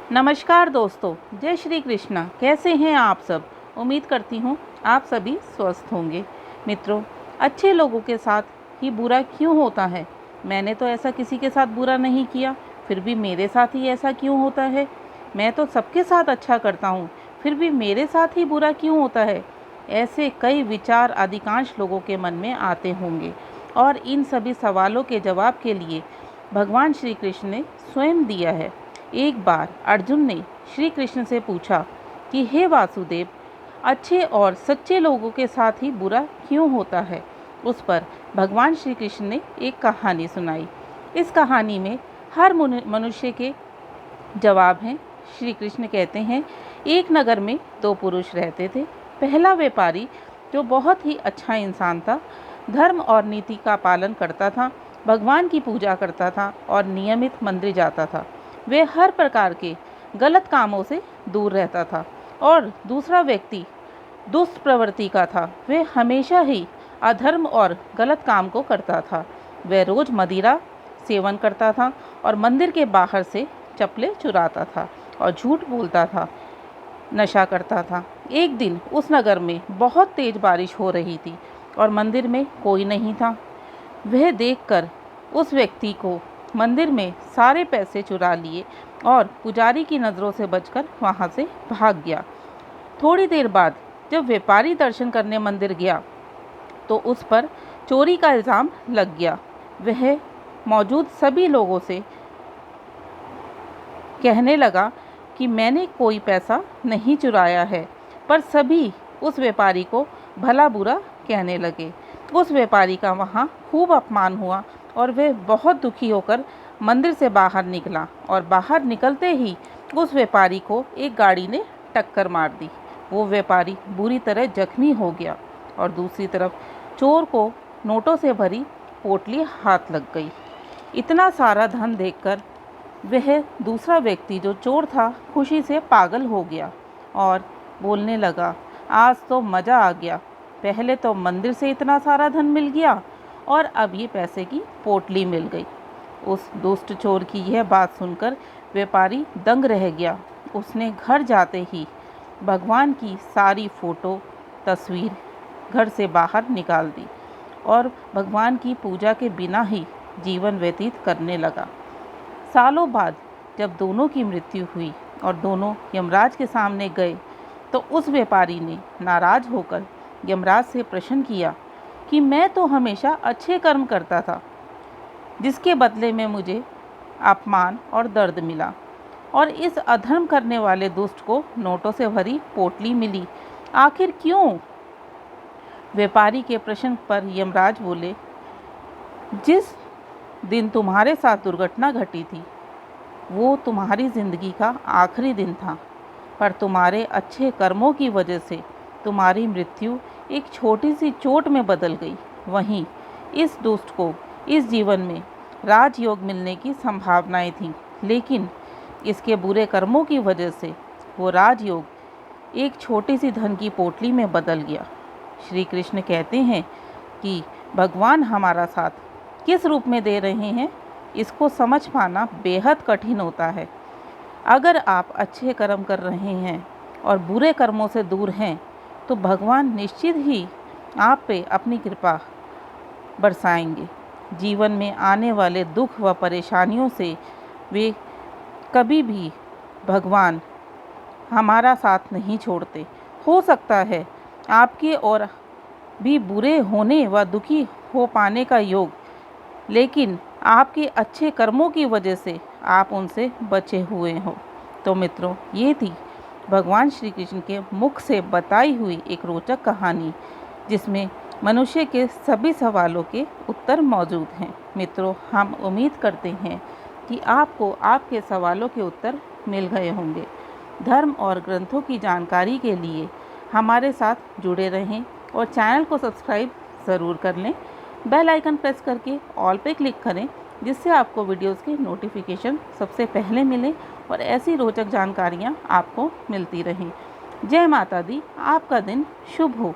नमस्कार दोस्तों, जय श्री कृष्णा। कैसे हैं आप सब? उम्मीद करती हूँ आप सभी स्वस्थ होंगे। मित्रों, अच्छे लोगों के साथ ही बुरा क्यों होता है? मैंने तो ऐसा किसी के साथ बुरा नहीं किया, फिर भी मेरे साथ ही ऐसा क्यों होता है? मैं तो सबके साथ अच्छा करता हूँ, फिर भी मेरे साथ ही बुरा क्यों होता है? ऐसे कई विचार अधिकांश लोगों के मन में आते होंगे और इन सभी सवालों के जवाब के लिए भगवान श्री कृष्ण ने स्वयं दिया है। एक बार अर्जुन ने श्री कृष्ण से पूछा कि हे वासुदेव, अच्छे और सच्चे लोगों के साथ ही बुरा क्यों होता है? उस पर भगवान श्री कृष्ण ने एक कहानी सुनाई। इस कहानी में हर मनुष्य के जवाब हैं। श्री कृष्ण कहते हैं, एक नगर में दो पुरुष रहते थे। पहला व्यापारी जो बहुत ही अच्छा इंसान था, धर्म और नीति का पालन करता था, भगवान की पूजा करता था और नियमित मंदिर जाता था। वे हर प्रकार के गलत कामों से दूर रहता था। और दूसरा व्यक्ति दुष्ट प्रवृत्ति का था। वह हमेशा ही अधर्म और गलत काम को करता था। वह रोज मदिरा सेवन करता था और मंदिर के बाहर से चप्पलें चुराता था और झूठ बोलता था, नशा करता था। एक दिन उस नगर में बहुत तेज बारिश हो रही थी और मंदिर में कोई नहीं था। वह देखकर उस व्यक्ति को मंदिर में सारे पैसे चुरा लिए और पुजारी की नज़रों से बचकर वहां से भाग गया। थोड़ी देर बाद जब व्यापारी दर्शन करने मंदिर गया तो उस पर चोरी का इल्ज़ाम लग गया। वह मौजूद सभी लोगों से कहने लगा कि मैंने कोई पैसा नहीं चुराया है, पर सभी उस व्यापारी को भला बुरा कहने लगे। उस व्यापारी का वहाँ खूब अपमान हुआ और वह बहुत दुखी होकर मंदिर से बाहर निकला और बाहर निकलते ही उस व्यापारी को एक गाड़ी ने टक्कर मार दी। वो व्यापारी बुरी तरह जख्मी हो गया और दूसरी तरफ चोर को नोटों से भरी पोटली हाथ लग गई। इतना सारा धन देखकर वह दूसरा व्यक्ति जो चोर था खुशी से पागल हो गया और बोलने लगा, आज तो मज़ा आ गया। पहले तो मंदिर से इतना सारा धन मिल गया और अब ये पैसे की पोटली मिल गई। उस दुष्ट चोर की यह बात सुनकर व्यापारी दंग रह गया। उसने घर जाते ही भगवान की सारी फ़ोटो तस्वीर घर से बाहर निकाल दी और भगवान की पूजा के बिना ही जीवन व्यतीत करने लगा। सालों बाद जब दोनों की मृत्यु हुई और दोनों यमराज के सामने गए तो उस व्यापारी ने नाराज़ होकर यमराज से प्रश्न किया कि मैं तो हमेशा अच्छे कर्म करता था, जिसके बदले में मुझे अपमान और दर्द मिला, और इस अधर्म करने वाले दुष्ट को नोटों से भरी पोटली मिली। आखिर क्यों? व्यापारी के प्रश्न पर यमराज बोले, जिस दिन तुम्हारे साथ दुर्घटना घटी थी वो तुम्हारी ज़िंदगी का आखिरी दिन था, पर तुम्हारे अच्छे कर्मों की वजह से तुम्हारी मृत्यु एक छोटी सी चोट में बदल गई। वहीं इस दुष्ट को इस जीवन में राजयोग मिलने की संभावनाएं थीं, लेकिन इसके बुरे कर्मों की वजह से वो राजयोग एक छोटी सी धन की पोटली में बदल गया। श्री कृष्ण कहते हैं कि भगवान हमारा साथ किस रूप में दे रहे हैं, इसको समझ पाना बेहद कठिन होता है। अगर आप अच्छे कर्म कर रहे हैं और बुरे कर्मों से दूर हैं तो भगवान निश्चित ही आप पे अपनी कृपा बरसाएंगे। जीवन में आने वाले दुख व परेशानियों से वे कभी भी भगवान हमारा साथ नहीं छोड़ते। हो सकता है आपके और भी बुरे होने व दुखी हो पाने का योग, लेकिन आपके अच्छे कर्मों की वजह से आप उनसे बचे हुए हो। तो मित्रों, ये थी भगवान श्री कृष्ण के मुख से बताई हुई एक रोचक कहानी, जिसमें मनुष्य के सभी सवालों के उत्तर मौजूद हैं। मित्रों, हम उम्मीद करते हैं कि आपको आपके सवालों के उत्तर मिल गए होंगे। धर्म और ग्रंथों की जानकारी के लिए हमारे साथ जुड़े रहें और चैनल को सब्सक्राइब ज़रूर कर लें। बेल आइकन प्रेस करके ऑल पे क्लिक करें, जिससे आपको वीडियोस की नोटिफिकेशन सबसे पहले मिले और ऐसी रोचक जानकारियाँ आपको मिलती रहें। जय माता दी। आपका दिन शुभ हो।